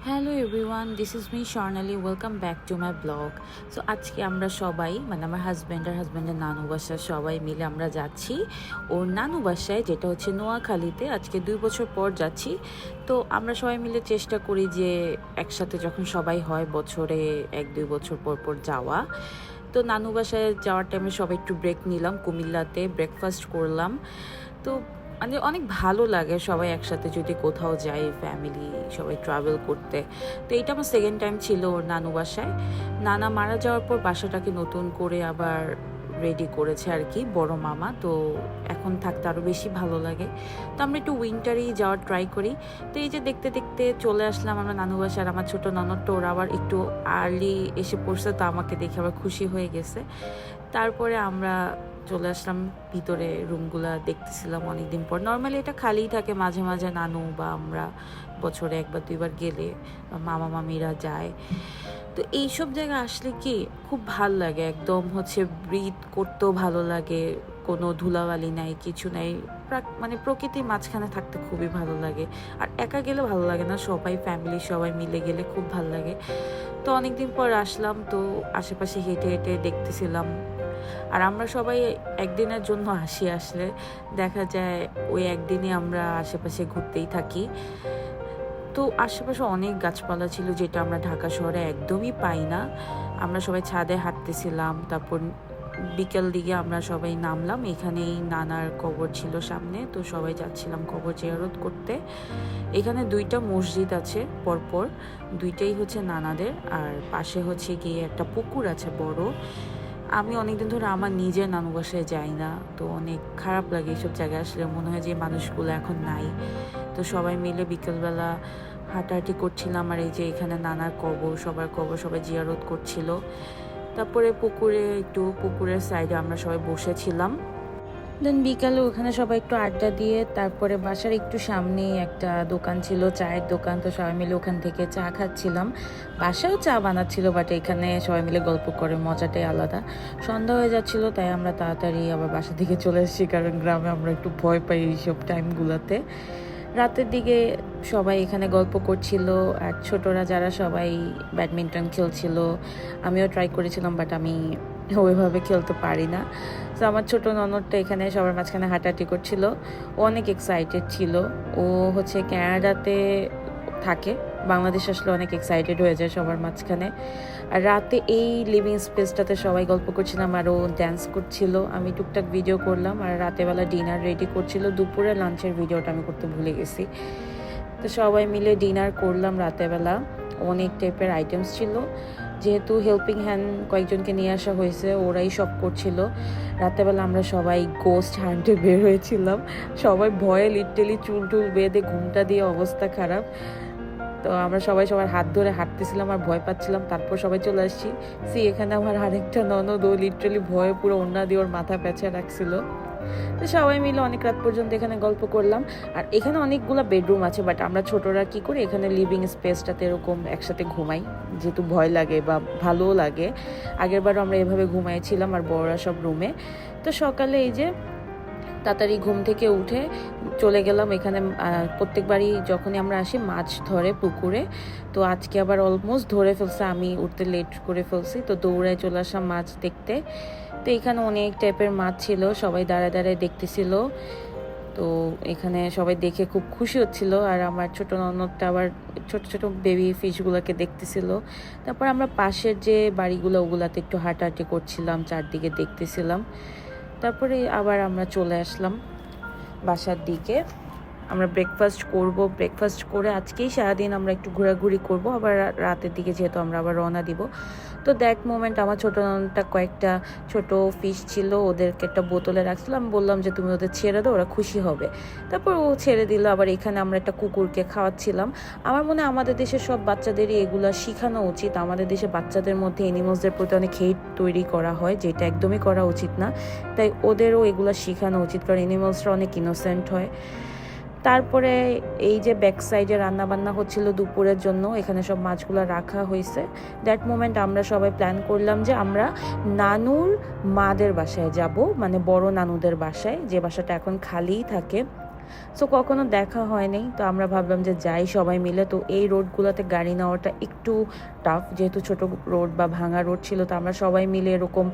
Hello everyone, this is me Swarnali. Welcome back to my blog. So আজকে আমরা সবাই আমার হাজব্যান্ডের নানু বাসায় সবাই মিলে আমরা যাচ্ছি ওর নানু বাসায়, যেটা হচ্ছে নোয়াখালীতে। আজকে 2 বছর পর যাচ্ছি। তো আমরা সবাই মিলে চেষ্টা করি যে একসাথে যখন সবাই হয় বছরে 1-2 বছর পর পর যাওয়া। তো নানু বাসায় যাওয়ার টাইমে সবাই একটু ব্রেক নিলাম, কুমিল্লাতে ব্রেকফাস্ট করলাম। তো অনেক ভালো লাগে সবাই একসাথে যদি কোথাও যাই, ফ্যামিলি সবাই ট্রাভেল করতে। তো এইটা আমার সেকেন্ড টাইম ছিল ওর নানু বাসায়। নানা মারা যাওয়ার পর বাসাটাকে নতুন করে আবার রেডি করেছে আর কি বড় মামা। তো এখন থাকতে আরও বেশি ভালো লাগে। তো আমরা একটু উইন্টারেই যাওয়ার ট্রাই করি। তো এই যে দেখতে দেখতে চলে আসলাম আমরা নানু বাসায়। আর আমার ছোটো ননদটা ওরা আবার একটু আর্লি এসে পড়ছে, তো আমাকে দেখে আবার খুশি হয়ে গেছে। তারপরে আমরা চলে আসলাম ভিতরে, রুমগুলা দেখতেছিলাম অনেকদিন পর। নর্মালি এটা খালিই থাকে, মাঝে মাঝে নানু বা আমরা বছরে 1 বা 2বার গেলে মামা মামিরা যায়। তো এইসব জায়গায় আসলে কি খুব ভাল লাগে, একদম হচ্ছে ব্রিথ করতেও ভালো লাগে, কোনো ধুলাবালি নাই, কিছু নাই, প্রকৃতির মাঝখানে থাকতে খুবই ভালো লাগে। আর একা গেলে ভালো লাগে না, সবাই ফ্যামিলি সবাই মিলে গেলে খুব ভালো লাগে। তো অনেকদিন পর আসলাম, তো আশেপাশে হেঁটে হেঁটে দেখতেছিলাম। আর আমরা সবাই একদিনের জন্য আসি, আসলে দেখা যায় ওই একদিনে আমরা আশেপাশে ঘুরতেই থাকি। তো আশেপাশে অনেক গাছপালা ছিল, যেটা আমরা ঢাকা শহরে একদমই পাই না। আমরা সবাই ছাদে হাঁটতেছিলাম। তারপর বিকেল দিকে আমরা সবাই নামলাম, এখানেই নানার কবর ছিল সামনে, তো সবাই যাচ্ছিলাম কবর জিয়ারত করতে। এখানে 2টা মসজিদ আছে পরপর, 2টাই হচ্ছে নানাদের। আর পাশে হচ্ছে গিয়ে একটা পুকুর আছে বড়। আমি অনেকদিন ধরে আমার নিজের নানু বাসায় যাই না, তো অনেক খারাপ লাগে এইসব জায়গায় আসলে, মনে হয় যে মানুষগুলো এখন নাই। তো সবাই মিলে বিকেলবেলা হাঁটাহাঁটি করছিলাম। আর এই যে এখানে নানার কবর, সবার কবর সবাই জিয়ারত করছিল। তারপরে পুকুরের সাইডে আমরা সবাই বসেছিলাম। দেন বিকালে ওখানে সবাই একটু আড্ডা দিয়ে তারপরে বাসার একটু সামনে একটা দোকান ছিল, চায়ের দোকান। তো সবাই মিলে ওখান থেকে চা খাচ্ছিলাম। বাসায়ও চা বানাচ্ছিল, বাট এখানে সবাই মিলে গল্প করে মজাটাই আলাদা। সন্ধ্যা হয়ে যাচ্ছিল, তাই আমরা তাড়াতাড়ি আবার বাসা থেকে চলে এসেছি, কারণ গ্রামে আমরা একটু ভয় পাই এইসব টাইমগুলোতে। রাতের দিকে সবাই এখানে গল্প করছিল, আর ছোটরা যারা সবাই ব্যাডমিন্টন খেলছিল। আমিও ট্রাই করেছিলাম, বাট আমি ওইভাবে খেলতে পারি না। তো আমার ছোটো ননদটা এখানে সবার মাঝখানে হাঁটাহাঁটি করছিল, ও অনেক এক্সাইটেড ছিল। ও হচ্ছে ক্যানাডাতে থাকে, বাংলাদেশ আসলে অনেক এক্সাইটেড হয়ে যায় সবার মাঝখানে। আর রাতে এই লিভিং স্পেসটাতে সবাই গল্প করছিলাম, আর ও ড্যান্স করছিল। আমি টুকটাক ভিডিও করলাম, আর রাতেবেলা ডিনার রেডি করছিল। দুপুরে লাঞ্চের ভিডিওটা আমি করতে ভুলে গেছি। তো সবাই মিলে ডিনার করলাম রাতেবেলা। অনেক টাইপের আইটেমস ছিল, যেহেতু হেল্পিং হ্যান্ড কয়েকজনকে নিয়ে আসা হয়েছে, ওরাই সব করছিল। রাতেবেলা আমরা সবাই গোস্ট হান্টে বের হয়েছিলাম, সবাই ভয়ে লিটারালি চুল টুল বেঁধে, ঘুমটা দিয়ে অবস্থা খারাপ। তো আমরা সবাই সবার হাত ধরে হাঁটতেছিলাম আর ভয় পাচ্ছিলাম। তারপর সবাই চলে আসছি। এখানে আমার আরেকটা ননদ, ও লিটারালি ভয়ে পুরো ওড়না দিয়ে ওর মাথা পেঁচে রাখছিল। তো সবাই মিলে অনেক রাত পর্যন্ত এখানে গল্প করলাম। আর এখানে অনেকগুলো বেডরুম আছে, বাট আমরা ছোটরা কি করে এখানে লিভিং স্পেসটাতে এরকম একসাথে ঘুমাই, যেহেতু ভয় লাগে বা ভালোও লাগে। আগেরবারও আমরা এভাবে ঘুমাইছিলাম, আর বড়রা সব রুমে। তো সকালে এই যে তাড়াতাড়ি ঘুম থেকে উঠে চলে গেলাম এখানে। প্রত্যেকবারই যখনই আমরা আসি মাছ ধরে পুকুরে, তো আজকে আবার অলমোস্ট ধরে ফেলছে, আমি উঠতে লেট করে ফেলছি, তো দৌড়ায় চলে আসলাম মাছ দেখতে। তো এখানে অনেক টাইপের মাছ ছিল, সবাই দাঁড়ায় দাঁড়ায় দেখতেছিল। তো এখানে সবাই দেখে খুব খুশি হচ্ছিল, আর আমার ছোটো ননদটা আবার ছোট ছোট বেবি ফিশগুলোকে দেখতেছিল। তারপর আমরা পাশের যে বাড়িগুলো ওগুলাতে একটু হাঁটাহাঁটি করছিলাম, চারদিকে দেখতেছিলাম। তারপরে আবার আমরা চলে আসলাম বাসার দিকে। আমরা ব্রেকফাস্ট করে আজকেই সারাদিন আমরা একটু ঘোরাঘুরি করব, আবার রাতের দিকে যেহেতু আমরা আবার রওনা দিব। তো দ্যাট মোমেন্ট আমার ছোটো ননদটা কয়েকটা ছোট ফিশ ছিল, ওদেরকে একটা বোতলে রাখছিলাম, বললাম যে তুমি ওদের ছেড়ে দাও, ওরা খুশি হবে। তারপর ও ছেড়ে দিল। আবার এখানে আমরা একটা কুকুরকে খাওয়াচ্ছিলাম। আমার মনে হয় আমাদের দেশের সব বাচ্চাদেরই এগুলো শেখানো উচিত। আমাদের দেশে বাচ্চাদের মধ্যে অ্যানিমালসদের প্রতি অনেক হেট তৈরি করা হয়, যেটা একদমই করা উচিত না। তাই ওদেরও এগুলো শেখানো উচিত, কারণ অ্যানিমালসরা অনেক ইনোসেন্ট হয়। তারপরে এই যে ব্যাক সাইডে রান্নাবান্না হচ্ছিল দুপুরের জন্য, এখানে সব মাছগুলো রাখা হয়েছে। দ্যাট মোমেন্ট আমরা সবাই প্ল্যান করলাম যে আমরা নানুর মাদের বাসায় যাব, মানে বড় নানুদের বাসায়, যে বাসাটা এখন খালিই থাকে। সো কখনো দেখা হয়নি, তো আমরা ভাবলাম যে যাই সবাই মিলে। তো এই রোডগুলোতে গাড়ি নেওয়াটা একটু টাফ, যেহেতু ছোট রোড বা ভাঙা রোড ছিল। তো আমরা সবাই মিলে এরকম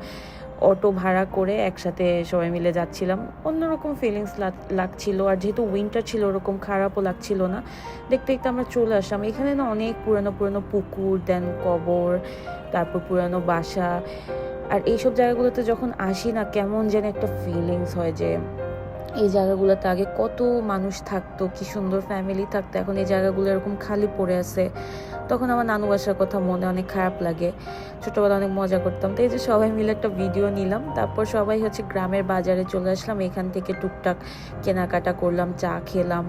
অটো ভাড়া করে একসাথে সবাই মিলে যাচ্ছিলাম। অন্যরকম ফিলিংস লাগছিল, আর যেহেতু উইন্টার ছিল ওরকম খারাপও লাগছিল না। দেখতে দেখতে আমরা চলে আসলাম। এখানে না অনেক পুরানো পুরানো পুকুর, দেন কবর, তারপর পুরানো বাসা। আর এইসব জায়গাগুলোতে যখন আসি না, কেমন যেন একটা ফিলিংস হয় যে এই জায়গাগুলোতে আগে কত মানুষ থাকতো, কি সুন্দর ফ্যামিলি থাকতো, এখন এই জায়গাগুলো এরকম খালি পড়ে আছে। তখন আমার নানু বাসার কথা মনে অনেক খারাপ লাগে। ছোটোবেলা অনেক মজা করতাম। তো এই যে সবাই মিলে একটা ভিডিও নিলাম, তারপর সবাই হচ্ছে গ্রামের বাজারে চলে আসলাম। এখান থেকে টুকটাক কেনাকাটা করলাম, চা খেলাম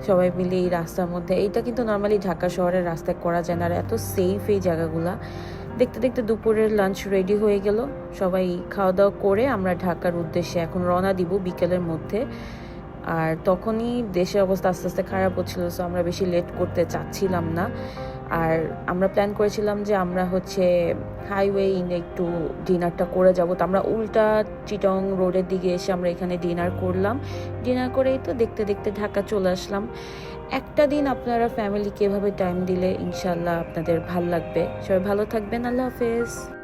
সবাই মিলে এই রাস্তার মধ্যে। এইটা কিন্তু নর্মালি ঢাকা শহরের রাস্তায় করা যায় না, আর এত সেফ এই জায়গাগুলা। দেখতে দেখতে দুপুরের লাঞ্চ রেডি হয়ে গেল। সবাই খাওয়া দাওয়া করে আমরা ঢাকার উদ্দেশ্যে এখন রওনা দিব বিকেলের মধ্যে। আর তখনই দেশের অবস্থা আস্তে আস্তে খারাপ হচ্ছিল, সো আমরা বেশি লেট করতে চাচ্ছিলাম না। আর আমরা প্ল্যান করেছিলাম যে আমরা হচ্ছে হাইওয়ে ইনে একটু ডিনারটা করে যাব। তো আমরা উল্টা চিটং রোডের দিকে এসে আমরা এখানে ডিনার করলাম। ডিনার করেই তো দেখতে দেখতে ঢাকা চলে আসলাম। একটা দিন আপনারা ফ্যামিলিকে এভাবে টাইম দিলে ইনশাল্লাহ আপনাদের ভাল লাগবে। সবাই ভালো থাকবেন। আল্লাহ হাফেজ।